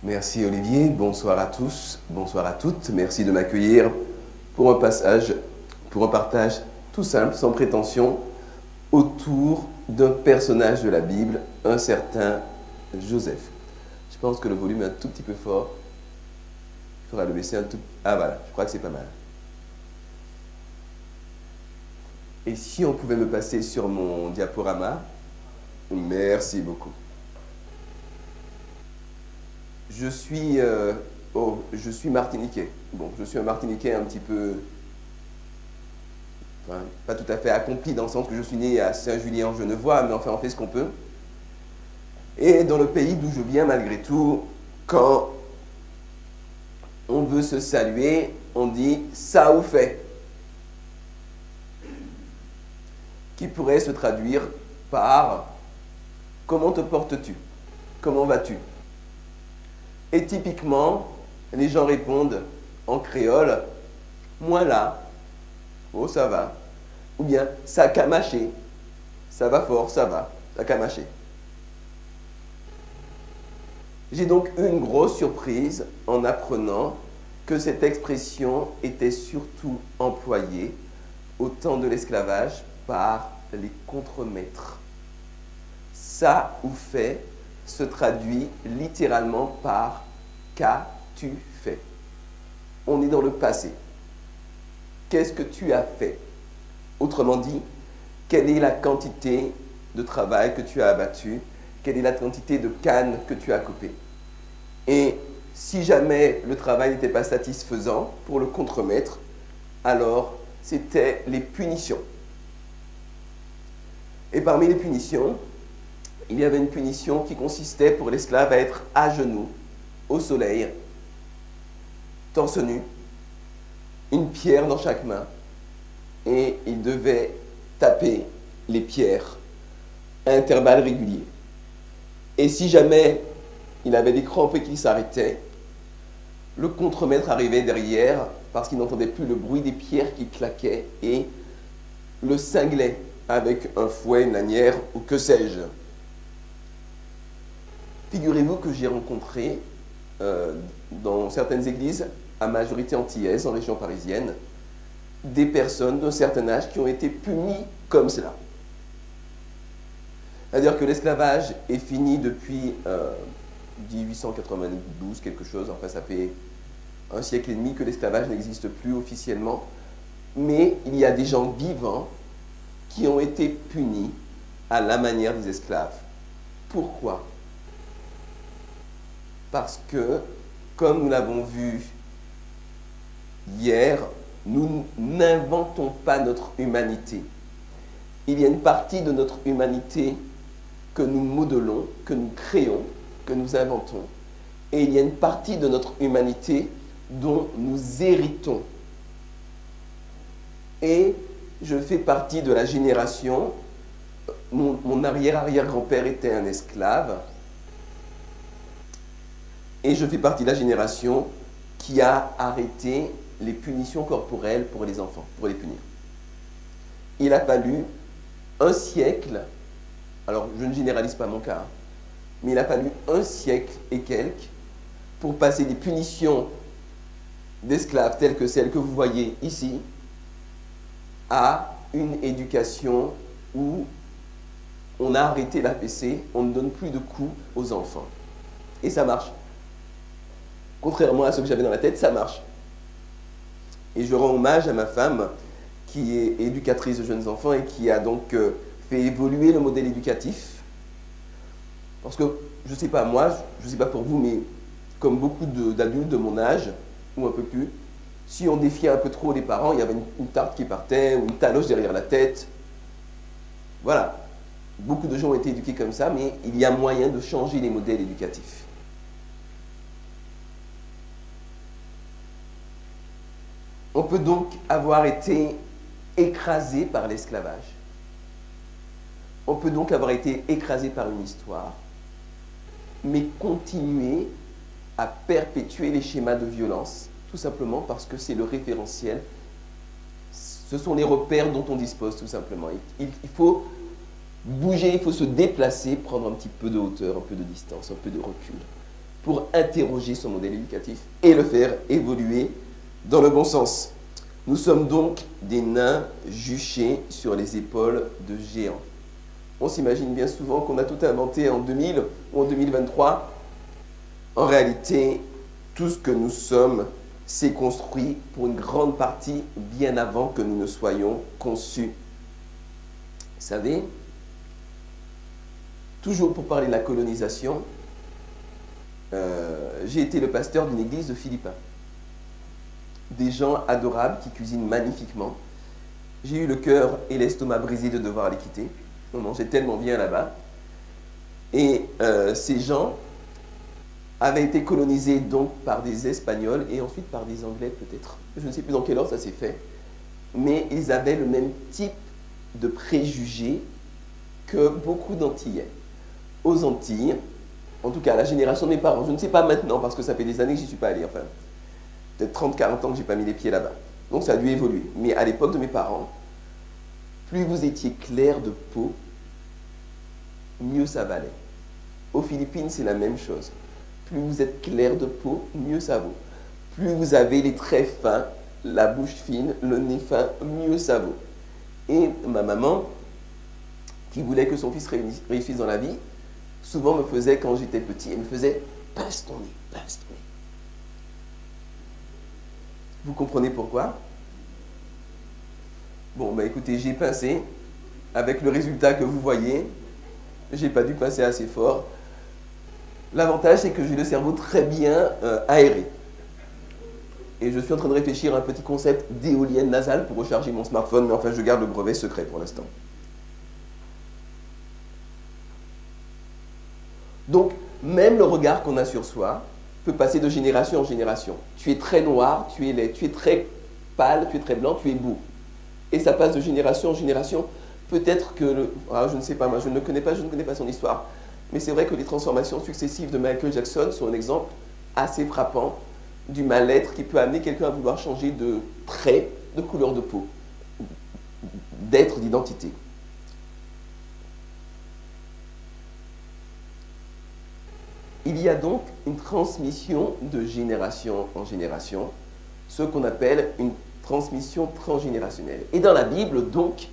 Merci Olivier, bonsoir à tous, bonsoir à toutes. Merci de m'accueillir pour un partage tout simple, sans prétention, autour d'un personnage de la Bible, un certain Joseph. Je pense que le volume est un tout petit peu fort. Il faudra le baisser un tout. Ah voilà, je crois que c'est pas mal. Et si on pouvait me passer sur mon diaporama? Merci beaucoup. Je suis martiniquais. Bon, je suis un martiniquais un petit peu, enfin, pas tout à fait accompli dans le sens que je suis né à Saint-Julien-en-Genevois, mais enfin on fait ce qu'on peut. Et dans le pays d'où je viens, malgré tout, quand on veut se saluer, on dit ça ou fait, qui pourrait se traduire par comment te portes-tu? Comment vas-tu? Et typiquement, les gens répondent en créole, moi là, oh ça va, ou bien ça camaché, ça va fort, ça va, ça camaché. J'ai donc eu une grosse surprise en apprenant que cette expression était surtout employée au temps de l'esclavage par les contremaîtres. Ça ou fait se traduit littéralement par qu'as-tu fait? On est dans le passé. Qu'est-ce que tu as fait? Autrement dit, quelle est la quantité de travail que tu as abattu? Quelle est la quantité de canne que tu as coupée? Et si jamais le travail n'était pas satisfaisant pour le contremaître, alors c'était les punitions. Et parmi les punitions, il y avait une punition qui consistait pour l'esclave à être à genoux, au soleil, torse nu, une pierre dans chaque main, et il devait taper les pierres à intervalles réguliers. Et si jamais il avait des crampes et qu'il s'arrêtait, le contremaître arrivait derrière parce qu'il n'entendait plus le bruit des pierres qui claquaient et le cinglait avec un fouet, une lanière ou que sais-je. Figurez-vous que j'ai rencontré dans certaines églises, à majorité antillaise, en région parisienne, des personnes d'un certain âge qui ont été punies comme cela. C'est-à-dire que l'esclavage est fini depuis 1892, quelque chose, enfin ça fait un siècle et demi que l'esclavage n'existe plus officiellement, mais il y a des gens vivants qui ont été punis à la manière des esclaves. Pourquoi? Parce que, comme nous l'avons vu hier, nous n'inventons pas notre humanité. Il y a une partie de notre humanité que nous modelons, que nous créons, que nous inventons. Et il y a une partie de notre humanité dont nous héritons. Et je fais partie de la génération, mon arrière-arrière-grand-père était un esclave, et je fais partie de la génération qui a arrêté les punitions corporelles pour les enfants, pour les punir. Il a fallu un siècle, alors je ne généralise pas mon cas, mais il a fallu un siècle et quelques pour passer des punitions d'esclaves telles que celles que vous voyez ici à une éducation où on a arrêté l'APC, on ne donne plus de coups aux enfants. Et ça marche. Contrairement à ce que j'avais dans la tête, ça marche. Et je rends hommage à ma femme, qui est éducatrice de jeunes enfants et qui a donc fait évoluer le modèle éducatif. Parce que, je ne sais pas moi, je ne sais pas pour vous, mais comme beaucoup d'adultes de mon âge, ou un peu plus, si on défiait un peu trop les parents, il y avait une tarte qui partait, ou une taloche derrière la tête. Voilà. Beaucoup de gens ont été éduqués comme ça, mais il y a moyen de changer les modèles éducatifs. On peut donc avoir été écrasé par l'esclavage. On peut donc avoir été écrasé par une histoire, mais continuer à perpétuer les schémas de violence, tout simplement parce que c'est le référentiel. Ce sont les repères dont on dispose, tout simplement. Il faut bouger, il faut se déplacer, prendre un petit peu de hauteur, un peu de distance, un peu de recul. pour interroger son modèle éducatif et le faire évoluer dans le bon sens. Nous sommes donc des nains juchés sur les épaules de géants. On s'imagine bien souvent qu'on a tout inventé en 2000 ou en 2023. En réalité, tout ce que nous sommes s'est construit pour une grande partie bien avant que nous ne soyons conçus. Vous savez, toujours pour parler de la colonisation, j'ai été le pasteur d'une église de Philippins. Des gens adorables qui cuisinent magnifiquement. J'ai eu le cœur et l'estomac brisés de devoir les quitter. On mangeait tellement bien là-bas. Et ces gens avaient été colonisés donc par des Espagnols et ensuite par des Anglais peut-être. Je ne sais plus dans quel ordre ça s'est fait. Mais ils avaient le même type de préjugés que beaucoup d'Antillais. Aux Antilles, en tout cas la génération de mes parents, je ne sais pas maintenant parce que ça fait des années que j'y suis pas allé, enfin peut-être 30-40 ans que j'ai pas mis les pieds là-bas. Donc ça a dû évoluer. Mais à l'époque de mes parents, plus vous étiez clair de peau, mieux ça valait. Aux Philippines, c'est la même chose. Plus vous êtes clair de peau, mieux ça vaut. Plus vous avez les traits fins, la bouche fine, le nez fin, mieux ça vaut. Et ma maman, qui voulait que son fils réussisse dans la vie, souvent me faisait, quand j'étais petit, elle me faisait « pince ton nez, pince ton nez ». Vous comprenez pourquoi? Bon, bah écoutez, j'ai pincé, avec le résultat que vous voyez, j'ai pas dû pincer assez fort. L'avantage, c'est que j'ai le cerveau très bien aéré. Et je suis en train de réfléchir à un petit concept d'éolienne nasale pour recharger mon smartphone, mais enfin, je garde le brevet secret pour l'instant. Donc, même le regard qu'on a sur soi peut passer de génération en génération. Tu es très noir, tu es laid, tu es très pâle, tu es très blanc, tu es beau. Et ça passe de génération en génération. Peut-être que, je ne sais pas, moi je ne le connais pas, je ne connais pas son histoire. Mais c'est vrai que les transformations successives de Michael Jackson sont un exemple assez frappant du mal-être qui peut amener quelqu'un à vouloir changer de trait, de couleur de peau, d'être, d'identité. Il y a donc une transmission de génération en génération, ce qu'on appelle une transmission transgénérationnelle. Et dans la Bible, donc,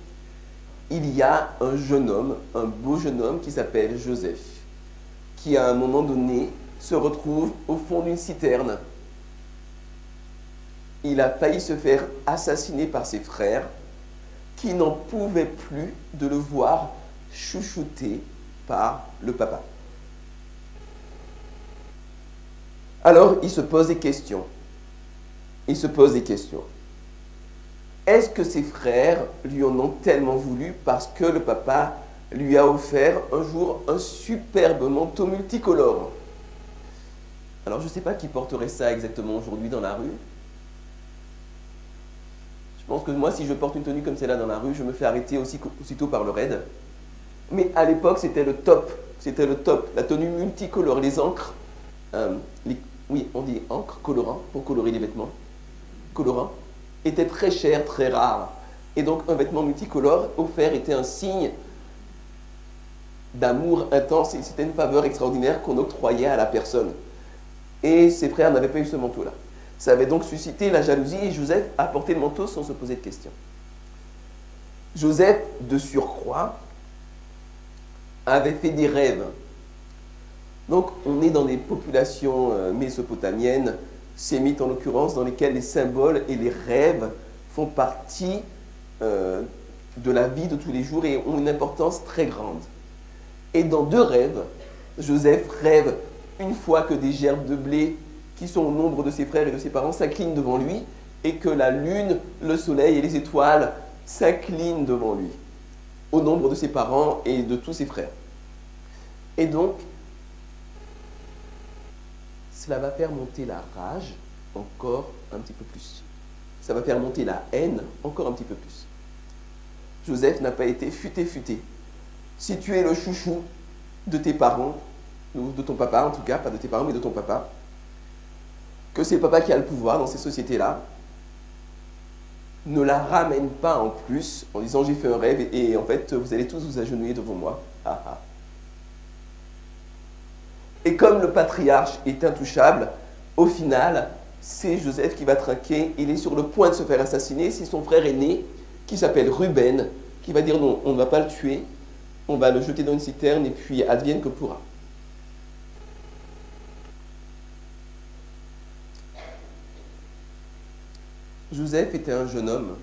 il y a un jeune homme, un beau jeune homme qui s'appelle Joseph, qui à un moment donné se retrouve au fond d'une citerne. Il a failli se faire assassiner par ses frères, qui n'en pouvaient plus de le voir chouchouté par le papa. Alors, il se pose des questions. Est-ce que ses frères lui en ont tellement voulu parce que le papa lui a offert un jour un superbe manteau multicolore? Alors, je ne sais pas qui porterait ça exactement aujourd'hui dans la rue. Je pense que moi, si je porte une tenue comme celle-là dans la rue, je me fais arrêter aussitôt par le raid. Mais à l'époque, c'était le top. C'était le top. La tenue multicolore, les encres, oui, on dit encre, colorant, pour colorer les vêtements. Colorant était très cher, très rare. Et donc, un vêtement multicolore offert était un signe d'amour intense et c'était une faveur extraordinaire qu'on octroyait à la personne. Et ses frères n'avaient pas eu ce manteau-là. Ça avait donc suscité la jalousie et Joseph a porté le manteau sans se poser de questions. Joseph, de surcroît, avait fait des rêves. Donc, on est dans des populations mésopotamiennes, sémites en l'occurrence, dans lesquelles les symboles et les rêves font partie de la vie de tous les jours et ont une importance très grande. Et dans deux rêves, Joseph rêve une fois que des gerbes de blé qui sont au nombre de ses frères et de ses parents s'inclinent devant lui et que la lune, le soleil et les étoiles s'inclinent devant lui, au nombre de ses parents et de tous ses frères. Et donc, cela va faire monter la rage encore un petit peu plus. Ça va faire monter la haine encore un petit peu plus. Joseph n'a pas été futé. Si tu es le chouchou de tes parents, ou de ton papa en tout cas, pas de tes parents mais de ton papa, que c'est le papa qui a le pouvoir dans ces sociétés-là, ne la ramène pas en plus en disant j'ai fait un rêve et en fait vous allez tous vous agenouiller devant moi. Et comme le patriarche est intouchable, au final, c'est Joseph qui va trinquer. Il est sur le point de se faire assassiner. C'est son frère aîné, qui s'appelle Ruben, qui va dire non, on ne va pas le tuer, on va le jeter dans une citerne et puis advienne que pourra. Joseph était un jeune homme,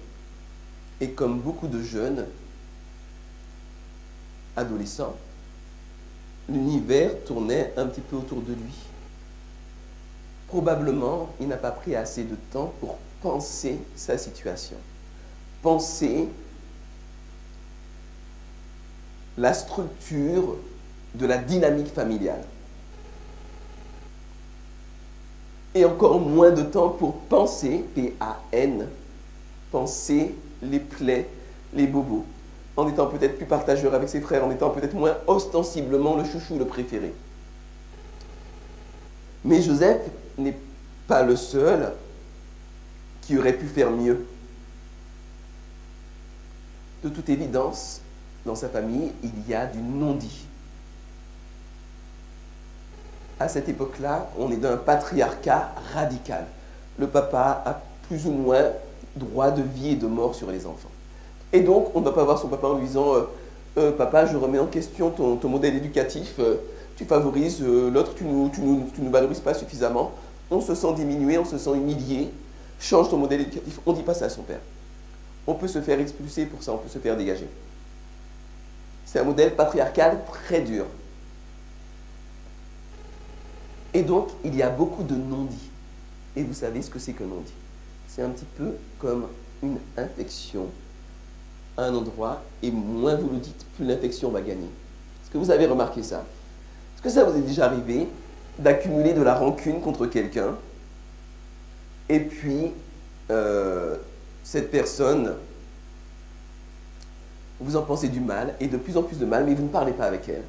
et comme beaucoup de jeunes adolescents, l'univers tournait un petit peu autour de lui. Probablement, il n'a pas pris assez de temps pour penser sa situation, penser la structure de la dynamique familiale. Et encore moins de temps pour penser, P-A-N, penser les plaies, les bobos, en étant peut-être plus partageur avec ses frères, en étant peut-être moins ostensiblement le chouchou, le préféré. Mais Joseph n'est pas le seul qui aurait pu faire mieux. De toute évidence, dans sa famille, il y a du non-dit. À cette époque-là, on est dans un patriarcat radical. Le papa a plus ou moins droit de vie et de mort sur les enfants. Et donc, on ne va pas voir son papa en lui disant Papa, je remets en question ton modèle éducatif, tu favorises l'autre, tu nous valorises pas suffisamment, on se sent diminué, on se sent humilié, change ton modèle éducatif. On ne dit pas ça à son père. On peut se faire expulser pour ça, on peut se faire dégager. C'est un modèle patriarcal très dur. Et donc, il y a beaucoup de non-dits. Et vous savez ce que c'est que non-dit? C'est un petit peu comme une infection à un endroit, et moins vous le dites, plus l'infection va gagner. Est-ce que vous avez remarqué ça? Est-ce que ça vous est déjà arrivé d'accumuler de la rancune contre quelqu'un, et puis cette personne, vous en pensez du mal, et de plus en plus de mal, mais vous ne parlez pas avec elle.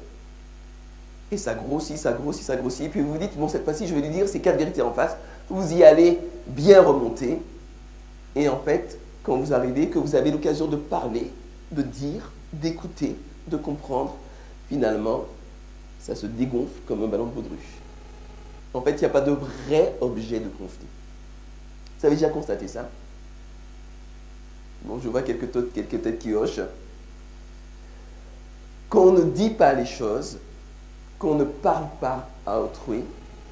Et ça grossit, ça grossit, ça grossit. Et puis vous vous dites, bon, cette fois-ci, je vais lui dire ces 4 vérités en face. Vous y allez bien remonter. Et en fait, quand vous arrivez, que vous avez l'occasion de parler, de dire, d'écouter, de comprendre, finalement, ça se dégonfle comme un ballon de baudruche. En fait, il n'y a pas de vrai objet de conflit. Vous avez déjà constaté ça? Bon, je vois quelques têtes qui hochent. Quand on ne dit pas les choses, qu'on ne parle pas à autrui,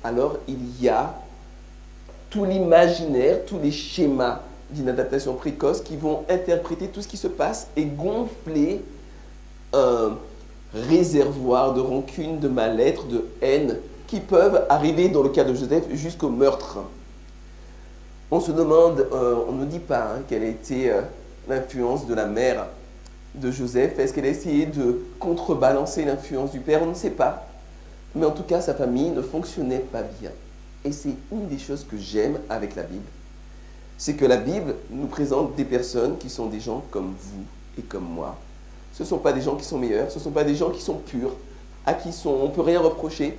alors il y a tout l'imaginaire, tous les schémas d'une adaptation précoce qui vont interpréter tout ce qui se passe et gonfler un réservoir de rancune, de mal-être, de haine qui peuvent arriver, dans le cas de Joseph, jusqu'au meurtre. On se demande, on ne dit pas quelle a été l'influence de la mère de Joseph. Est-ce qu'elle a essayé de contrebalancer l'influence du père? On ne sait pas. Mais en tout cas, sa famille ne fonctionnait pas bien. Et c'est une des choses que j'aime avec la Bible. C'est que la Bible nous présente des personnes qui sont des gens comme vous et comme moi. Ce ne sont pas des gens qui sont meilleurs, ce ne sont pas des gens qui sont purs, à qui on ne peut rien reprocher.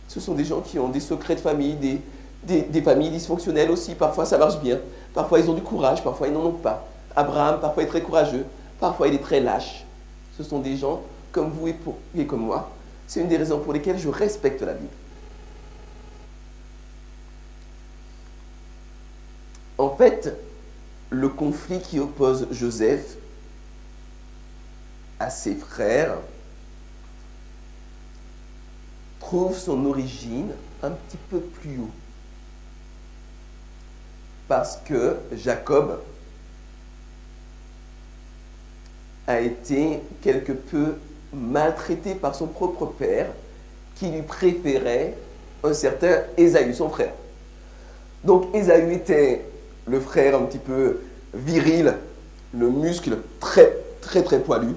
Ce sont des gens qui ont des secrets de famille, des familles dysfonctionnelles aussi. Parfois, ça marche bien. Parfois, ils ont du courage, parfois, ils n'en ont pas. Abraham, parfois, est très courageux. Parfois, il est très lâche. Ce sont des gens comme vous et comme moi. C'est une des raisons pour lesquelles je respecte la Bible. En fait, le conflit qui oppose Joseph à ses frères trouve son origine un petit peu plus haut. Parce que Jacob a été quelque peu maltraité par son propre père, qui lui préférait un certain Ésaü, son frère. Donc Ésaü était le frère un petit peu viril, le muscle très très très poilu,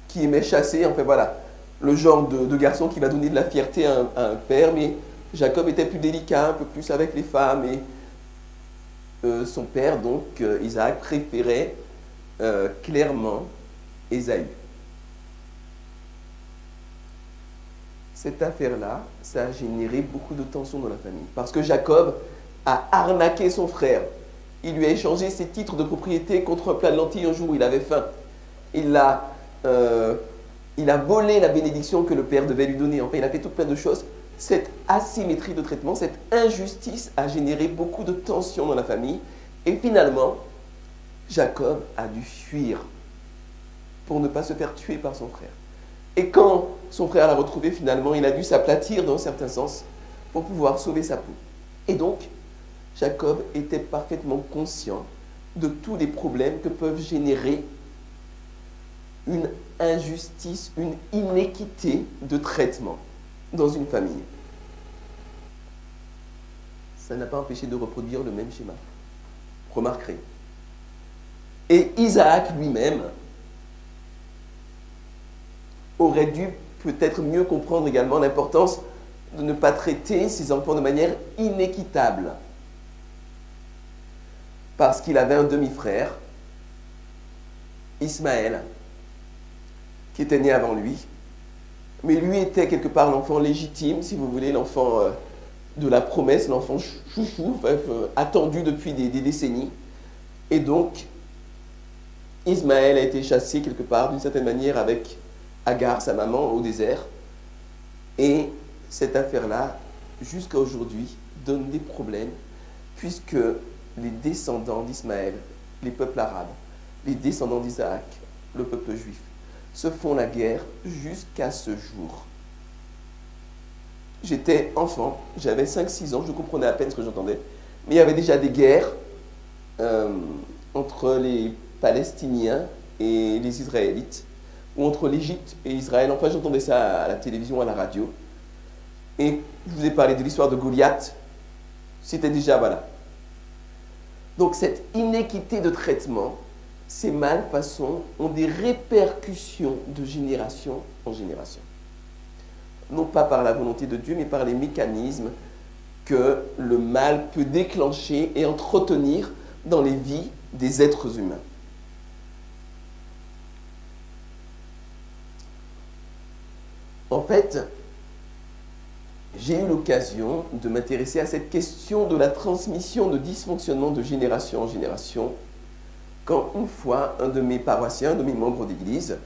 qui aimait chasser, enfin voilà, le genre de garçon qui va donner de la fierté à un père, mais Jacob était plus délicat, un peu plus avec les femmes, et son père, donc Isaac, préférait clairement Ésaü. Cette affaire-là, ça a généré beaucoup de tensions dans la famille. Parce que Jacob a arnaqué son frère. Il lui a échangé ses titres de propriété contre un plat de lentilles un jour où il avait faim. Il a volé la bénédiction que le père devait lui donner. Enfin, il a fait tout plein de choses. cette asymétrie de traitement, cette injustice a généré beaucoup de tensions dans la famille. Et finalement, Jacob a dû fuir pour ne pas se faire tuer par son frère. Et quand son frère l'a retrouvé, finalement, il a dû s'aplatir dans un certain sens pour pouvoir sauver sa peau. Et donc, Jacob était parfaitement conscient de tous les problèmes que peuvent générer une injustice, une inéquité de traitement dans une famille. Ça n'a pas empêché de reproduire le même schéma. Remarquerez. Et Isaac lui-même aurait dû peut-être mieux comprendre également l'importance de ne pas traiter ses enfants de manière inéquitable. Parce qu'il avait un demi-frère, Ismaël, qui était né avant lui. Mais lui était quelque part l'enfant légitime, si vous voulez, l'enfant de la promesse, l'enfant chouchou, attendu depuis des décennies. Et donc, Ismaël a été chassé quelque part, d'une certaine manière, avec Agar, sa maman, au désert. Et cette affaire-là, jusqu'à aujourd'hui, donne des problèmes, puisque les descendants d'Ismaël, les peuples arabes, les descendants d'Isaac, le peuple juif, se font la guerre jusqu'à ce jour. J'étais enfant, j'avais 5-6 ans, je comprenais à peine ce que j'entendais, mais il y avait déjà des guerres entre les Palestiniens et les Israélites, ou entre l'Égypte et Israël. Enfin, j'entendais ça à la télévision, à la radio. Et je vous ai parlé de l'histoire de Goliath. C'était déjà, voilà. Donc cette inéquité de traitement, ces malfaçons ont des répercussions de génération en génération. Non pas par la volonté de Dieu, mais par les mécanismes que le mal peut déclencher et entretenir dans les vies des êtres humains. En fait, j'ai eu l'occasion de m'intéresser à cette question de la transmission de dysfonctionnement de génération en génération, quand une fois, un de mes paroissiens, un de mes membres d'église,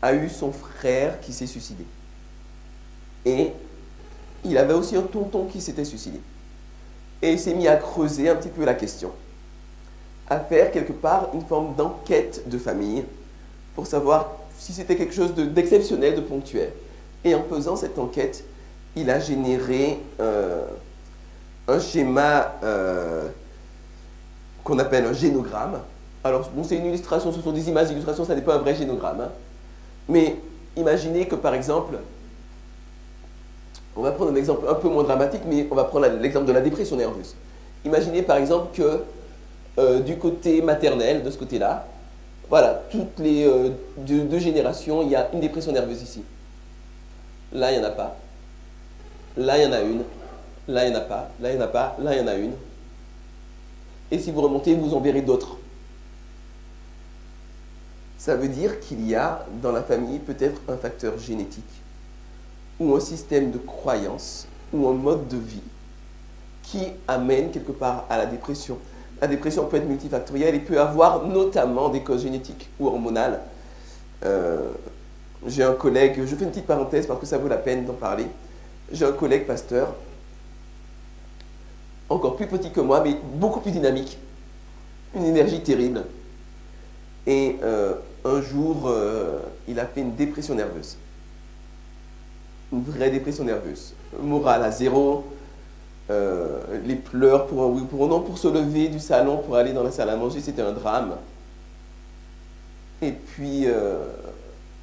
a eu son frère qui s'est suicidé. Et il avait aussi un tonton qui s'était suicidé. Et il s'est mis à creuser un petit peu la question, à faire quelque part une forme d'enquête de famille pour savoir si c'était quelque chose d'exceptionnel, de ponctuel. Et en faisant cette enquête, il a généré un schéma qu'on appelle un génogramme. Alors, bon, c'est une illustration, ce sont des images d'illustration, ça n'est pas un vrai génogramme. Hein. Mais imaginez que, par exemple, on va prendre un exemple un peu moins dramatique, mais on va prendre l'exemple de la dépression nerveuse. Imaginez, par exemple, que du côté maternel, de ce côté-là, voilà, toutes les deux générations, il y a une dépression nerveuse ici. Là, il n'y en a pas. Là, il y en a une. Là, il n'y en a pas. Là, il n'y en a pas. Là, il y en a une. Et si vous remontez, vous en verrez d'autres. Ça veut dire qu'il y a dans la famille peut-être un facteur génétique, ou un système de croyance, ou un mode de vie qui amène quelque part à la dépression. La dépression peut être multifactorielle et peut avoir notamment des causes génétiques ou hormonales. J'ai un collègue, je fais une petite parenthèse parce que ça vaut la peine d'en parler. J'ai un collègue pasteur, encore plus petit que moi, mais beaucoup plus dynamique, une énergie terrible. Et un jour, il a fait une dépression nerveuse. Une vraie dépression nerveuse. Morale à zéro, les pleurs pour se lever du salon pour aller dans la salle à manger, c'était un drame. Et puis,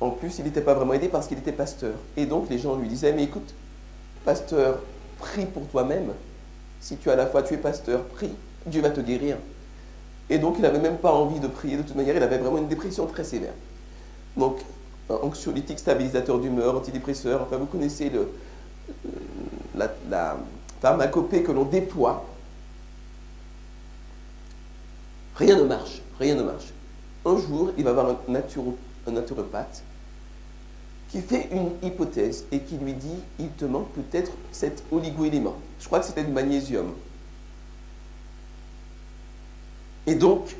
en plus, il n'était pas vraiment aidé parce qu'il était pasteur. Et donc, les gens lui disaient, mais écoute, pasteur, prie pour toi-même. Si tu as la foi, tu es pasteur, prie, Dieu va te guérir. Et donc, il n'avait même pas envie de prier. De toute manière, il avait vraiment une dépression très sévère. Donc, anxiolytique, stabilisateur d'humeur, antidépresseur, enfin, vous connaissez la pharmacopée que l'on déploie. Rien ne marche, rien ne marche. Un jour, il va voir un naturopathe qui fait une hypothèse et qui lui dit, il te manque peut-être cet oligo-élément. Je crois que c'était du magnésium. Et donc,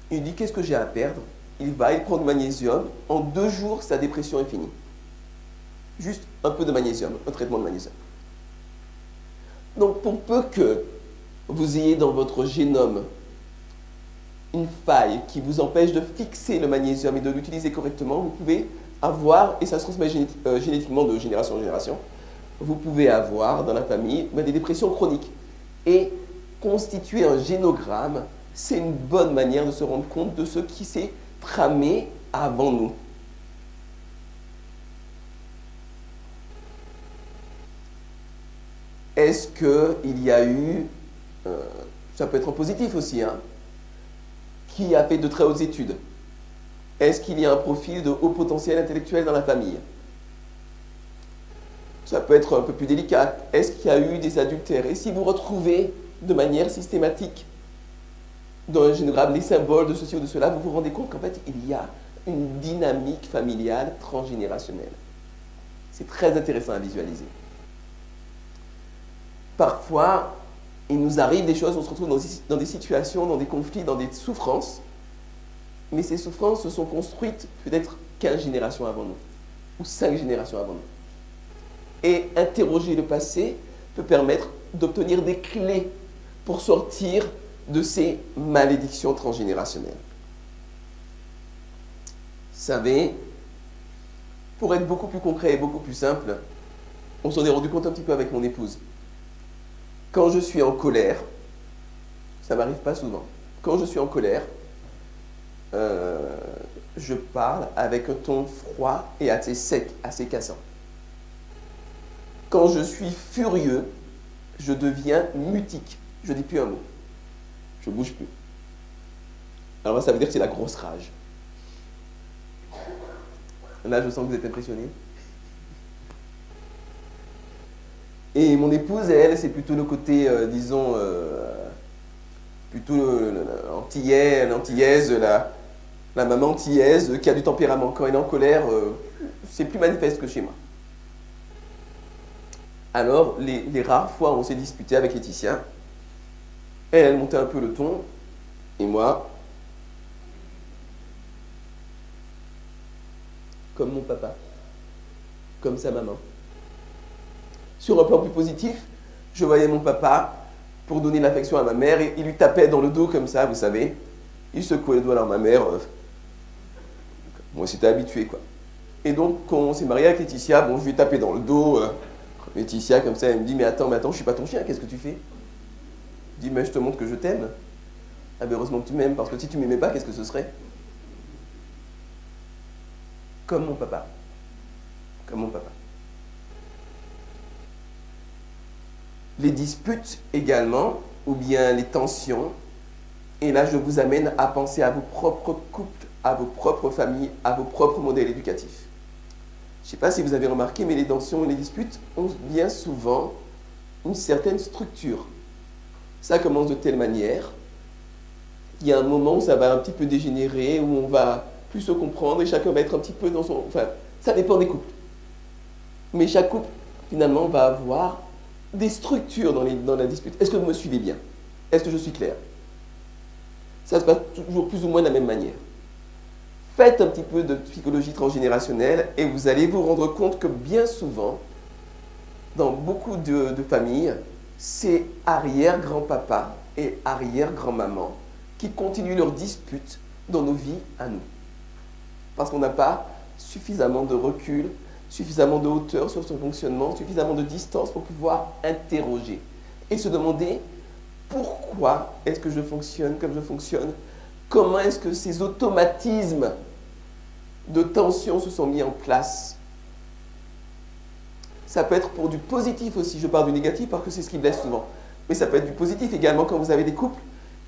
il dit, qu'est-ce que j'ai à perdre? Il prend du magnésium. En 2 jours, sa dépression est finie. Juste un peu de magnésium, un traitement de magnésium. Donc pour peu que vous ayez dans votre génome une faille qui vous empêche de fixer le magnésium et de l'utiliser correctement, vous pouvez avoir, et ça se transmet génétiquement de génération en génération, vous pouvez avoir dans la famille des dépressions chroniques. Et constituer un génogramme, c'est une bonne manière de se rendre compte de ce qui s'est tramé avant nous. Est-ce qu'il y a eu, ça peut être en positif aussi, hein, qui a fait de très hautes études? Est-ce qu'il y a un profil de haut potentiel intellectuel dans la famille? Ça peut être un peu plus délicat. Est-ce qu'il y a eu des adultères? Et si vous retrouvez de manière systématique dans un génogramme les symboles de ceci ou de cela, vous vous rendez compte qu'en fait, il y a une dynamique familiale transgénérationnelle. C'est très intéressant à visualiser. Parfois, il nous arrive des choses, on se retrouve dans des situations, dans des conflits, dans des souffrances, mais ces souffrances se sont construites peut-être 15 générations avant nous, ou 5 générations avant nous. Et interroger le passé peut permettre d'obtenir des clés pour sortir de ces malédictions transgénérationnelles. Vous savez, pour être beaucoup plus concret et beaucoup plus simple, on s'en est rendu compte un petit peu avec mon épouse. Quand je suis en colère, ça ne m'arrive pas souvent, quand je suis en colère, je parle avec un ton froid et assez sec, assez cassant. Quand je suis furieux, je deviens mutique. Je ne dis plus un mot. Je ne bouge plus. Alors là, ça veut dire que c'est la grosse rage. Là, je sens que vous êtes impressionnés. Et mon épouse, elle, c'est plutôt le côté, disons, plutôt l'antillaise, la maman antillaise qui a du tempérament. Quand elle est en colère, c'est plus manifeste que chez moi. Alors, les rares fois où on s'est disputé avec Laetitia, elle montait un peu le ton, et moi, comme mon papa, comme sa maman. Sur un plan plus positif, je voyais mon papa, pour donner l'affection à ma mère, et il lui tapait dans le dos comme ça, vous savez. Il secouait le doigt dans ma mère. Moi, j'étais habitué, quoi. Et donc, quand on s'est marié avec Laetitia, bon, je lui ai tapé dans le dos. Laetitia, comme ça, elle me dit, mais attends, je suis pas ton chien, qu'est-ce que tu fais? Je dis, mais je te montre que je t'aime. Ah ben heureusement que tu m'aimes, parce que si tu m'aimais pas, qu'est-ce que ce serait? Comme mon papa. Comme mon papa. Les disputes également, ou bien les tensions, et là je vous amène à penser à vos propres couples, à vos propres familles, à vos propres modèles éducatifs. Je ne sais pas si vous avez remarqué, mais les tensions et les disputes ont bien souvent une certaine structure. Ça commence de telle manière, il y a un moment où ça va un petit peu dégénérer, où on va plus se comprendre et chacun va être un petit peu dans son... Enfin, ça dépend des couples. Mais chaque couple, finalement, va avoir des structures dans la dispute. Est-ce que vous me suivez bien? Est-ce que je suis clair? Ça se passe toujours plus ou moins de la même manière. Faites un petit peu de psychologie transgénérationnelle et vous allez vous rendre compte que bien souvent, dans beaucoup de familles, c'est arrière-grand-papa et arrière-grand-maman qui continuent leurs disputes dans nos vies à nous. Parce qu'on n'a pas suffisamment de recul, suffisamment de hauteur sur son fonctionnement, suffisamment de distance pour pouvoir interroger et se demander pourquoi est-ce que je fonctionne comme je fonctionne, comment est-ce que ces automatismes de tension se sont mis en place. Ça peut être pour du positif aussi, je parle du négatif parce que c'est ce qui blesse souvent, mais ça peut être du positif également quand vous avez des couples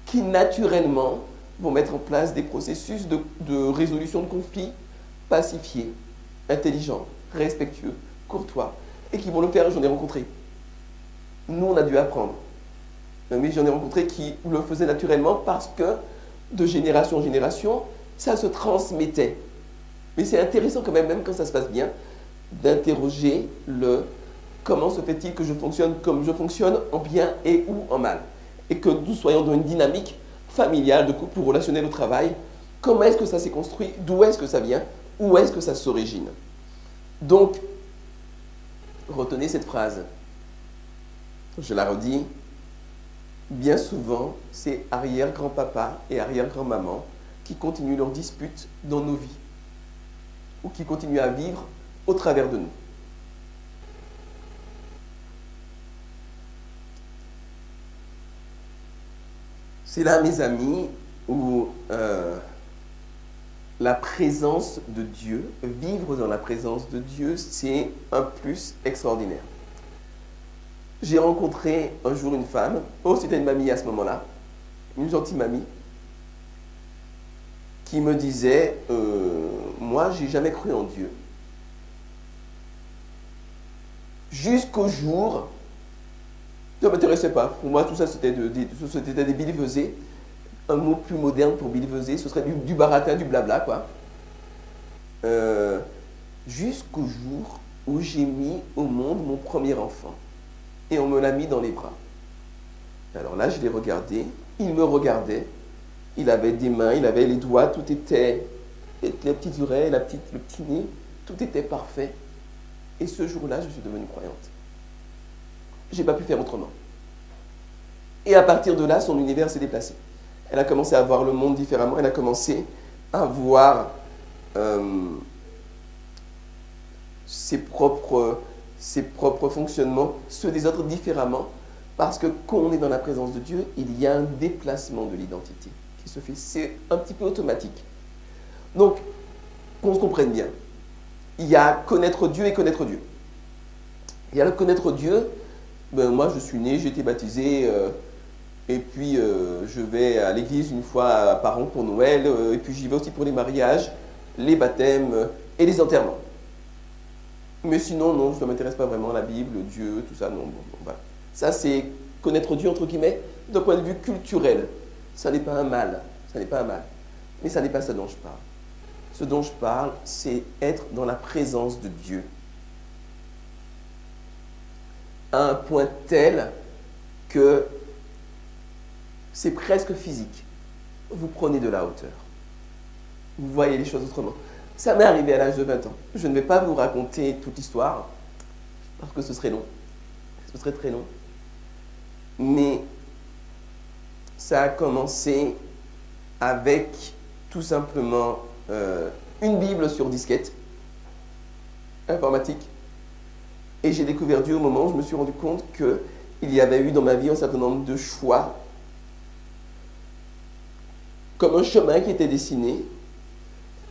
qui naturellement vont mettre en place des processus de résolution de conflits pacifiés, intelligents, respectueux, courtois, et qui vont le faire, j'en ai rencontré. Nous, on a dû apprendre. Mais j'en ai rencontré qui le faisaient naturellement parce que, de génération en génération, ça se transmettait. Mais c'est intéressant quand même, même quand ça se passe bien, d'interroger le comment se fait-il que je fonctionne comme je fonctionne en bien et ou en mal. Et que nous soyons dans une dynamique familiale, de couple ou relationnelle au travail. Comment est-ce que ça s'est construit? D'où est-ce que ça vient? Où est-ce que ça s'origine? Donc, Retenez cette phrase. Je la redis. Bien souvent, c'est arrière-grand-papa et arrière-grand-maman qui continuent leur dispute dans nos vies ou qui continuent à vivre au travers de nous. C'est là, mes amis, où la présence de Dieu, vivre dans la présence de Dieu, c'est un plus extraordinaire. J'ai rencontré un jour une femme, c'était une mamie à ce moment-là, une gentille mamie, qui me disait moi, j'ai jamais cru en Dieu. Jusqu'au jour, ça ne m'intéressait pas. Pour moi, tout ça, c'était des bilivesées. Un mot plus moderne pour bilivesées, ce serait du baratin, du blabla, quoi. Jusqu'au jour où j'ai mis au monde mon premier enfant. Et on me l'a mis dans les bras. Alors là, je l'ai regardé. Il me regardait. Il avait des mains, il avait les doigts, tout était... Les petites oreilles, le petit nez, tout était parfait. Et ce jour-là, je suis devenue croyante. Je n'ai pas pu faire autrement. Et à partir de là, son univers s'est déplacé. Elle a commencé à voir le monde différemment. Elle a commencé à voir ses propres fonctionnements, ceux des autres différemment. Parce que quand on est dans la présence de Dieu, il y a un déplacement de l'identité qui se fait. C'est un petit peu automatique. Donc, qu'on se comprenne bien. Il y a connaître Dieu et connaître Dieu. Il y a le connaître Dieu. Moi, je suis né, j'ai été baptisé, et puis je vais à l'église une fois par an pour Noël, et puis j'y vais aussi pour les mariages, les baptêmes et les enterrements. Mais sinon, non, ça ne m'intéresse pas vraiment, la Bible, Dieu, tout ça, non. Bon, voilà. Ça, c'est connaître Dieu, entre guillemets, d'un point de vue culturel. Ça n'est pas un mal, ça n'est pas un mal. Mais ça n'est pas ça dont je parle. Ce dont je parle, c'est être dans la présence de Dieu. À un point tel que c'est presque physique. Vous prenez de la hauteur. Vous voyez les choses autrement. Ça m'est arrivé à l'âge de 20 ans. Je ne vais pas vous raconter toute l'histoire, parce que ce serait long. Ce serait très long. Mais ça a commencé avec tout simplement une Bible sur disquette, informatique. Et j'ai découvert Dieu au moment où je me suis rendu compte qu'il y avait eu dans ma vie un certain nombre de choix, comme un chemin qui était dessiné,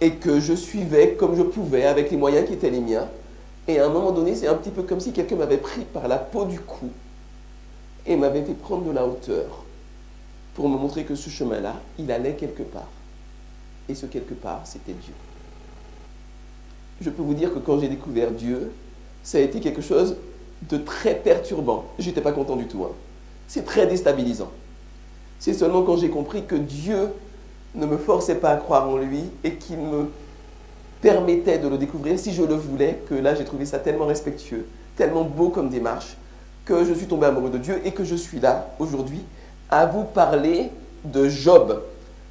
et que je suivais comme je pouvais, avec les moyens qui étaient les miens. Et à un moment donné, c'est un petit peu comme si quelqu'un m'avait pris par la peau du cou et m'avait fait prendre de la hauteur pour me montrer que ce chemin-là, il allait quelque part. Et ce quelque part, c'était Dieu. Je peux vous dire que quand j'ai découvert Dieu, ça a été quelque chose de très perturbant. Je n'étais pas content du tout. C'est très déstabilisant. C'est seulement quand j'ai compris que Dieu ne me forçait pas à croire en lui et qu'il me permettait de le découvrir si je le voulais, que là j'ai trouvé ça tellement respectueux, tellement beau comme démarche, que je suis tombé amoureux de Dieu et que je suis là aujourd'hui à vous parler de Job.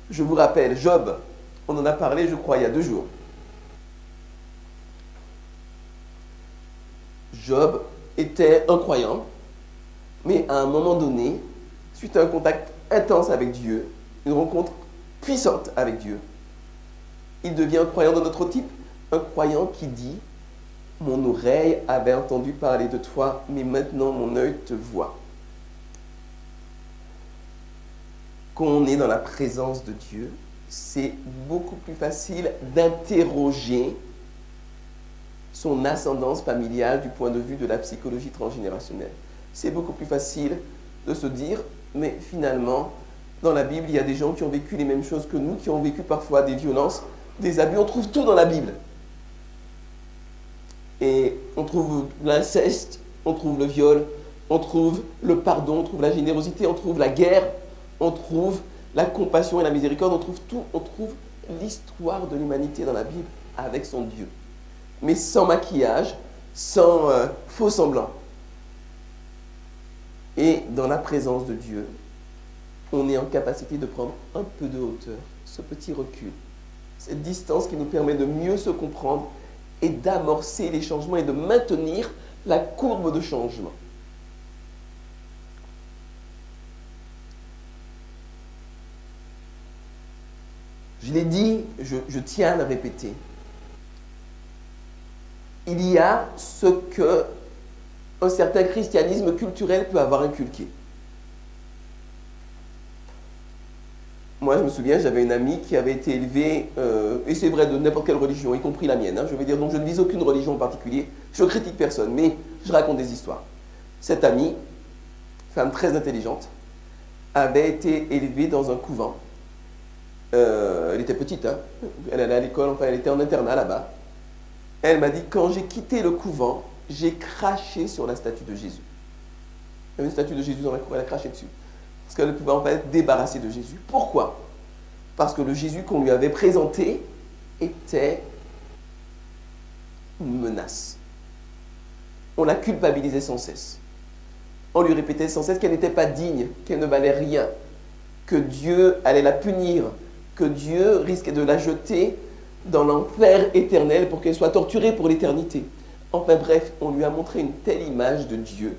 Je vous rappelle, Job, on en a parlé je crois il y a 2 jours. Job était un croyant, mais à un moment donné, suite à un contact intense avec Dieu, une rencontre puissante avec Dieu, il devient un croyant de notre type, un croyant qui dit « Mon oreille avait entendu parler de toi, mais maintenant mon œil te voit. » Quand on est dans la présence de Dieu, c'est beaucoup plus facile d'interroger son ascendance familiale du point de vue de la psychologie transgénérationnelle. C'est beaucoup plus facile de se dire, mais finalement, dans la Bible, il y a des gens qui ont vécu les mêmes choses que nous, qui ont vécu parfois des violences, des abus. On trouve tout dans la Bible. Et on trouve l'inceste, on trouve le viol, on trouve le pardon, on trouve la générosité, on trouve la guerre, on trouve la compassion et la miséricorde, on trouve tout, on trouve l'histoire de l'humanité dans la Bible avec son Dieu. Mais sans maquillage, sans faux semblant. Et dans la présence de Dieu, on est en capacité de prendre un peu de hauteur, ce petit recul, cette distance qui nous permet de mieux se comprendre et d'amorcer les changements et de maintenir la courbe de changement. Je l'ai dit, je tiens à le répéter. Il y a ce que un certain christianisme culturel peut avoir inculqué. Moi, je me souviens, j'avais une amie qui avait été élevée, et c'est vrai de n'importe quelle religion, y compris la mienne. Je veux dire, donc je ne vise aucune religion en particulier, je critique personne, mais je raconte des histoires. Cette amie, femme très intelligente, avait été élevée dans un couvent. Elle était petite, hein. Elle allait à l'école, enfin elle était en internat là-bas. Elle m'a dit, quand j'ai quitté le couvent, j'ai craché sur la statue de Jésus. Il y avait une statue de Jésus dans la cour, elle a craché dessus. Parce qu'elle ne pouvait en pas être débarrassée de Jésus. Pourquoi? Parce que le Jésus qu'on lui avait présenté était une menace. On la culpabilisait sans cesse. On lui répétait sans cesse qu'elle n'était pas digne, qu'elle ne valait rien, que Dieu allait la punir, que Dieu risquait de la jeter dans l'enfer éternel pour qu'elle soit torturée pour l'éternité. Enfin bref, on lui a montré une telle image de Dieu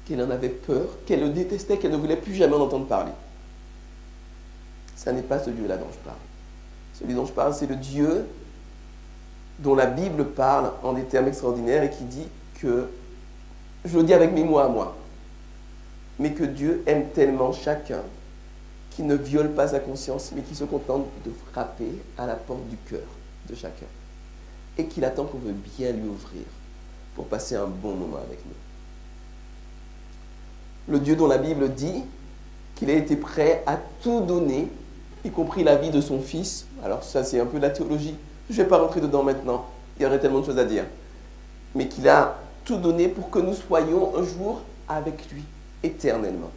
qu'elle en avait peur, qu'elle le détestait, qu'elle ne voulait plus jamais en entendre parler. Ce n'est pas ce Dieu-là dont je parle. Celui dont je parle, c'est le Dieu dont la Bible parle en des termes extraordinaires et qui dit que, je le dis avec mes mots à moi, mais que Dieu aime tellement chacun qui ne viole pas sa conscience, mais qui se contente de frapper à la porte du cœur de chacun. Et qu'il attend qu'on veut bien lui ouvrir pour passer un bon moment avec nous. Le Dieu dont la Bible dit qu'il a été prêt à tout donner, y compris la vie de son fils. Alors ça, c'est un peu de la théologie. Je ne vais pas rentrer dedans maintenant. Il y aurait tellement de choses à dire. Mais qu'il a tout donné pour que nous soyons un jour avec lui, éternellement.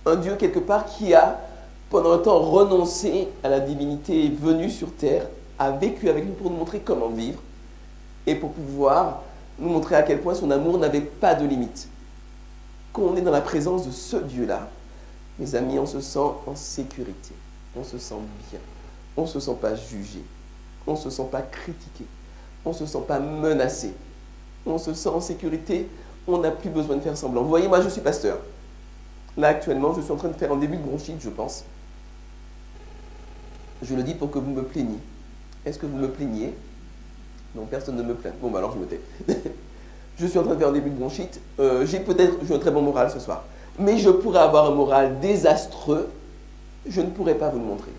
Un Dieu, quelque part, qui a, pendant un temps, renoncé à la divinité, est venu sur terre, a vécu avec nous pour nous montrer comment vivre et pour pouvoir nous montrer à quel point son amour n'avait pas de limite. Quand on est dans la présence de ce Dieu-là, mes amis, on se sent en sécurité, on se sent bien, on ne se sent pas jugé, on ne se sent pas critiqué, on ne se sent pas menacé, on se sent en sécurité, on n'a plus besoin de faire semblant. Vous voyez, moi je suis pasteur. Là actuellement, je suis en train de faire un début de bronchite, je pense. Je le dis pour que vous me plaigniez. Est-ce que vous me plaignez? Non, personne ne me plaint. Bon, bah alors je me tais. Je suis en train de faire un début de bronchite. J'ai un très bon moral ce soir. Mais je pourrais avoir un moral désastreux. Je ne pourrais pas vous le montrer.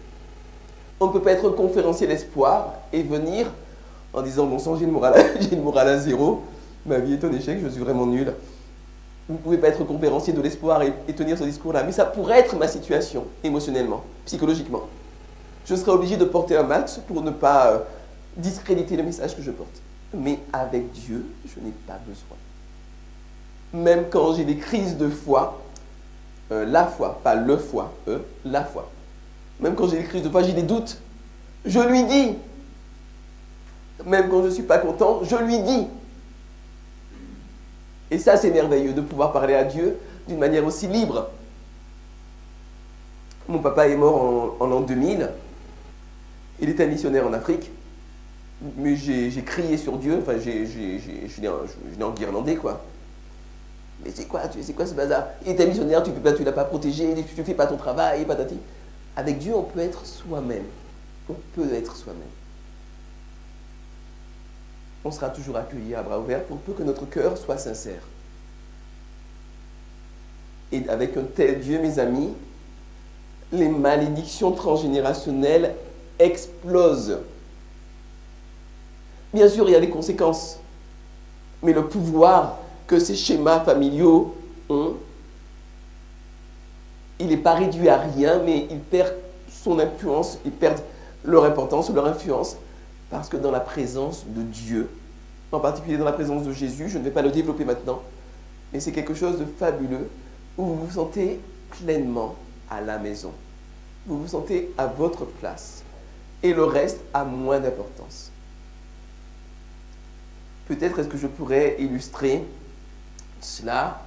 On ne peut pas être conférencier d'espoir et venir en disant, bon sang, j'ai le moral à zéro. Ma vie est un échec, je suis vraiment nul. Vous ne pouvez pas être conférencier de l'espoir et tenir ce discours-là. Mais ça pourrait être ma situation, émotionnellement, psychologiquement. Je serais obligé de porter un masque pour ne pas discréditer le message que je porte. Mais avec Dieu, je n'ai pas besoin. Même quand j'ai des crises de foi, la foi, pas le foi, la foi. Même quand j'ai des crises de foi, j'ai des doutes, je lui dis. Même quand je ne suis pas content, je lui dis. Et ça, c'est merveilleux de pouvoir parler à Dieu d'une manière aussi libre. Mon papa est mort en l'an 2000. Il était missionnaire en Afrique. Mais j'ai crié sur Dieu, enfin, je l'ai enguirlandé, quoi. Mais c'est quoi ce bazar? Il était missionnaire, tu ne l'as pas protégé, tu ne fais pas ton travail, patati. Avec Dieu, on peut être soi-même. On peut être soi-même. On sera toujours accueilli à bras ouverts pour peu que notre cœur soit sincère. Et avec un tel Dieu, mes amis, les malédictions transgénérationnelles explosent. Bien sûr, il y a des conséquences. Mais le pouvoir que ces schémas familiaux ont, il n'est pas réduit à rien, mais il perd son influence, ils perdent leur importance, leur influence, parce que dans la présence de Dieu, en particulier dans la présence de Jésus, je ne vais pas le développer maintenant, mais c'est quelque chose de fabuleux, où vous vous sentez pleinement à la maison. Vous vous sentez à votre place. Et le reste a moins d'importance. Peut-être est-ce que je pourrais illustrer cela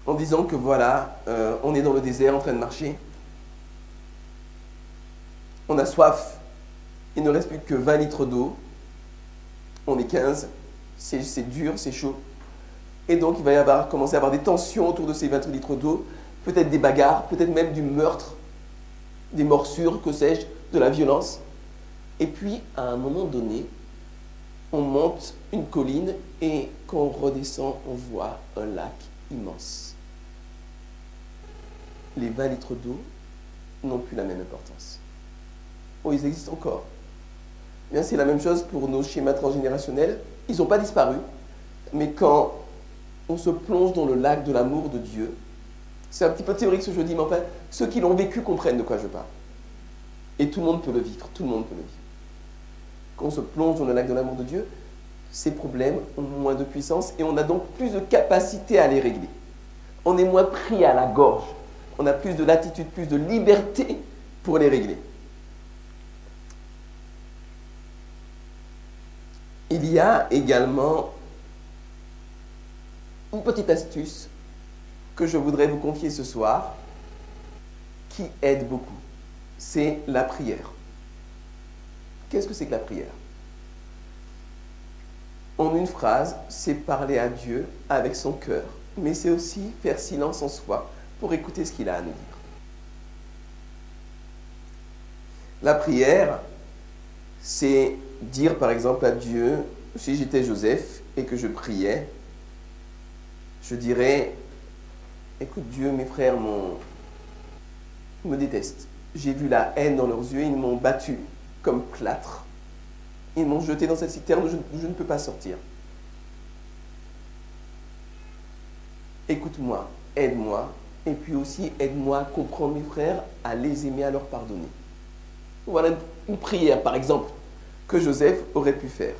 en disant que voilà, on est dans le désert en train de marcher. on a soif, il ne reste plus que 20 litres d'eau, on est 15, c'est dur, c'est chaud. Et donc il va commencer à avoir des tensions autour de ces 20 litres d'eau, peut-être des bagarres, peut-être même du meurtre, des morsures, que sais-je, de la violence. Et puis, à un moment donné, on monte une colline et quand on redescend, on voit un lac immense. Les 20 litres d'eau n'ont plus la même importance. Oh, ils existent encore. Bien, c'est la même chose pour nos schémas transgénérationnels. Ils n'ont pas disparu, mais quand on se plonge dans le lac de l'amour de Dieu, c'est un petit peu théorique ce que je dis, mais enfin, ceux qui l'ont vécu comprennent de quoi je parle. Et tout le monde peut le vivre, tout le monde peut le vivre. Quand on se plonge dans le lac de l'amour de Dieu, ces problèmes ont moins de puissance et on a donc plus de capacité à les régler. On est moins pris à la gorge, on a plus de latitude, plus de liberté pour les régler. Il y a également une petite astuce que je voudrais vous confier ce soir qui aide beaucoup. C'est la prière. Qu'est-ce que c'est que la prière? En une phrase, c'est parler à Dieu avec son cœur, mais c'est aussi faire silence en soi pour écouter ce qu'il a à nous dire. La prière, c'est dire par exemple à Dieu, si j'étais Joseph et que je priais, je dirais, écoute Dieu, mes frères me détestent. J'ai vu la haine dans leurs yeux, ils m'ont battu comme plâtre. Ils m'ont jeté dans cette citerne où je ne peux pas sortir. Écoute-moi, aide-moi, et puis aussi aide-moi à comprendre mes frères, à les aimer, à leur pardonner. Voilà une prière, par exemple, que Joseph aurait pu faire.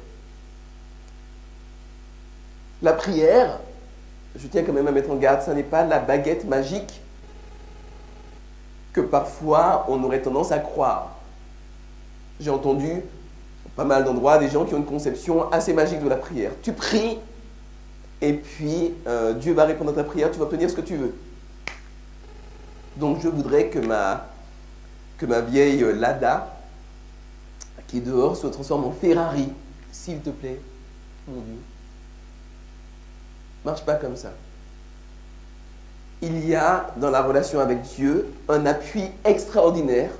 La prière, je tiens quand même à mettre en garde, ça n'est pas la baguette magique que parfois on aurait tendance à croire. J'ai entendu pas mal d'endroits des gens qui ont une conception assez magique de la prière. Tu pries et puis Dieu va répondre à ta prière, tu vas obtenir ce que tu veux. Donc je voudrais que ma vieille Lada qui est dehors se transforme en Ferrari, s'il te plaît, mon Dieu. Marche pas comme ça. Il y a dans la relation avec Dieu un appui extraordinaire.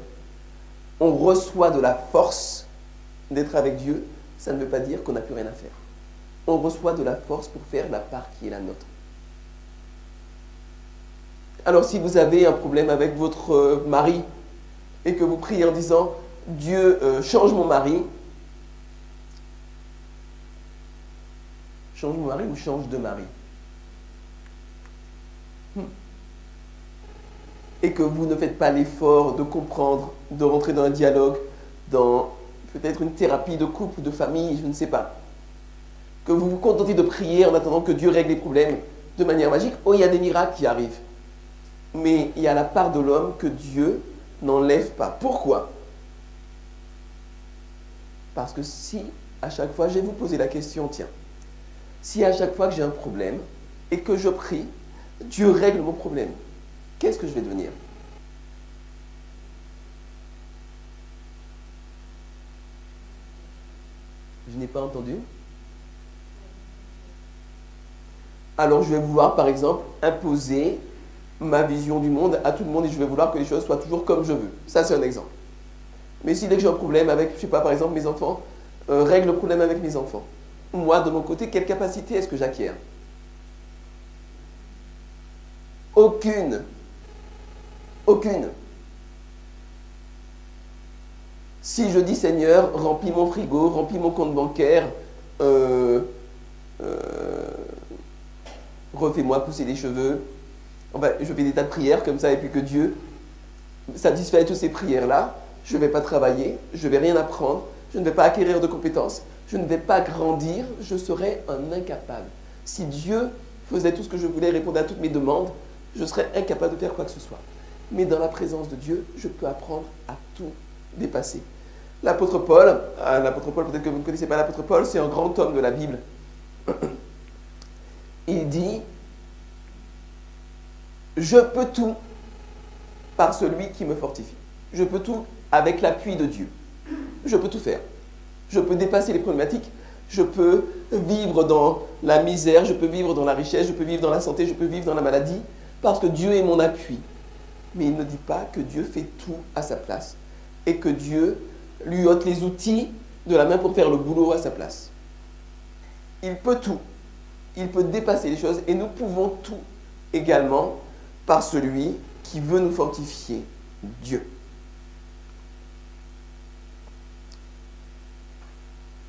On reçoit de la force d'être avec Dieu. Ça ne veut pas dire qu'on n'a plus rien à faire. On reçoit de la force pour faire la part qui est la nôtre. Alors si vous avez un problème avec votre mari et que vous priez en disant « Dieu, change mon mari », change mon mari ou change de mari? Et que vous ne faites pas l'effort de comprendre, de rentrer dans un dialogue, dans peut-être une thérapie de couple ou de famille, je ne sais pas. Que vous vous contentez de prier en attendant que Dieu règle les problèmes de manière magique. Oh, il y a des miracles qui arrivent. Mais il y a la part de l'homme que Dieu n'enlève pas. Pourquoi? Parce que si, à chaque fois, je vais vous poser la question, tiens, si à chaque fois que j'ai un problème et que je prie, Dieu règle mon problème, qu'est-ce que je vais devenir? Je n'ai pas entendu. Alors je vais vouloir, par exemple, imposer ma vision du monde à tout le monde et je vais vouloir que les choses soient toujours comme je veux. Ça, c'est un exemple. Mais si dès que j'ai un problème avec, je ne sais pas, par exemple, mes enfants, règle le problème avec mes enfants. Moi, de mon côté, quelle capacité est-ce que j'acquiers? Aucune. Aucune. Si je dis Seigneur, remplis mon frigo, remplis mon compte bancaire, refais-moi pousser les cheveux, enfin, je fais des tas de prières comme ça et puis que Dieu satisfait toutes ces prières-là, je ne vais pas travailler, je ne vais rien apprendre, je ne vais pas acquérir de compétences, je ne vais pas grandir, je serai un incapable. Si Dieu faisait tout ce que je voulais, répondait à toutes mes demandes, je serais incapable de faire quoi que ce soit. Mais dans la présence de Dieu, je peux apprendre à tout dépasser. L'apôtre Paul, peut-être que vous ne connaissez pas l'apôtre Paul, c'est un grand homme de la Bible. Il dit « Je peux tout par celui qui me fortifie. » Je peux tout avec l'appui de Dieu. Je peux tout faire. Je peux dépasser les problématiques. Je peux vivre dans la misère, je peux vivre dans la richesse, je peux vivre dans la santé, je peux vivre dans la maladie, parce que Dieu est mon appui. Mais il ne dit pas que Dieu fait tout à sa place et que Dieu lui ôte les outils de la main pour faire le boulot à sa place. Il peut tout. Il peut dépasser les choses et nous pouvons tout également par celui qui veut nous fortifier, Dieu.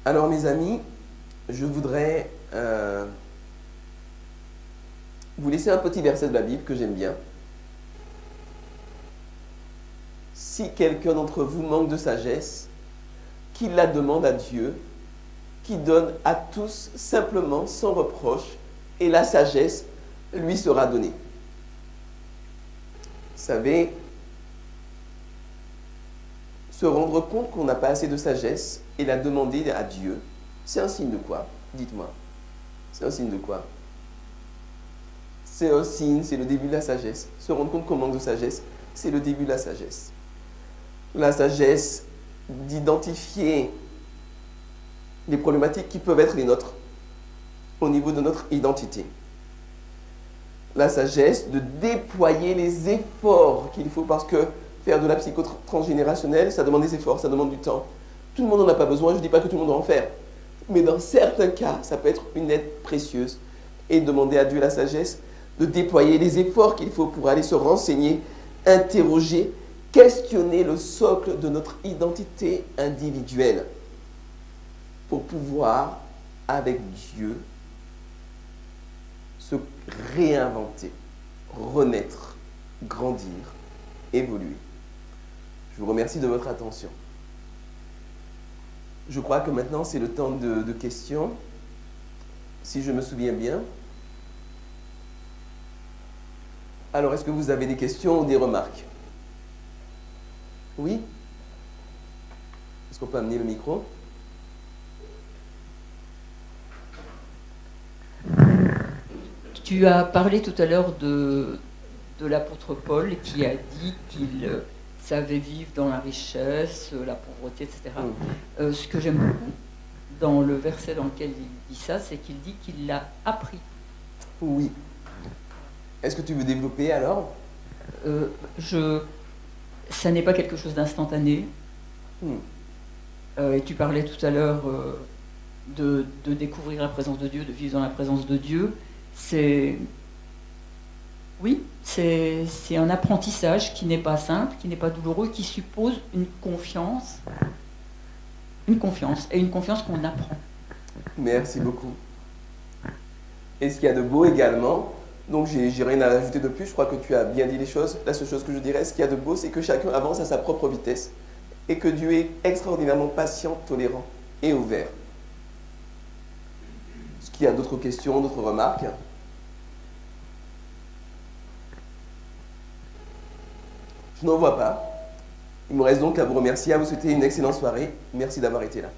Alors mes amis, je voudrais vous laisser un petit verset de la Bible que j'aime bien. Si quelqu'un d'entre vous manque de sagesse, qu'il la demande à Dieu, qui donne à tous simplement sans reproche, et la sagesse lui sera donnée. Vous savez, se rendre compte qu'on n'a pas assez de sagesse et la demander à Dieu, c'est un signe de quoi? Dites-moi. C'est un signe de quoi? C'est un signe, c'est le début de la sagesse. Se rendre compte qu'on manque de sagesse, c'est le début de la sagesse. La sagesse d'identifier les problématiques qui peuvent être les nôtres au niveau de notre identité. La sagesse de déployer les efforts qu'il faut, parce que faire de la psychotransgénérationnelle, ça demande des efforts, ça demande du temps. Tout le monde n'en a pas besoin, je ne dis pas que tout le monde doit en faire. Mais dans certains cas, ça peut être une aide précieuse. Et demander à Dieu la sagesse de déployer les efforts qu'il faut pour aller se renseigner, interroger, questionner le socle de notre identité individuelle pour pouvoir, avec Dieu, se réinventer, renaître, grandir, évoluer. Je vous remercie de votre attention. Je crois que maintenant, c'est le temps de questions. Si je me souviens bien. Alors, est-ce que vous avez des questions ou des remarques? Oui? Est-ce qu'on peut amener le micro? Tu as parlé tout à l'heure de l'apôtre Paul qui a dit qu'il savait vivre dans la richesse, la pauvreté, etc. Ce que j'aime beaucoup dans le verset dans lequel il dit ça, c'est qu'il dit qu'il l'a appris. Oui. Est-ce que tu veux développer alors? Ça n'est pas quelque chose d'instantané. Et tu parlais tout à l'heure de découvrir la présence de Dieu, de vivre dans la présence de Dieu. C'est un apprentissage qui n'est pas simple, qui n'est pas douloureux, qui suppose une confiance et une confiance qu'on apprend. Merci beaucoup. Et ce qu'il y a de beau également, donc j'ai rien à ajouter de plus, je crois que tu as bien dit les choses. La seule chose que je dirais, ce qu'il y a de beau, c'est que chacun avance à sa propre vitesse et que Dieu est extraordinairement patient, tolérant et ouvert. Est-ce qu'il y a d'autres questions, d'autres remarques? Je n'en vois pas. Il me reste donc à vous remercier, à vous souhaiter une excellente soirée. Merci d'avoir été là.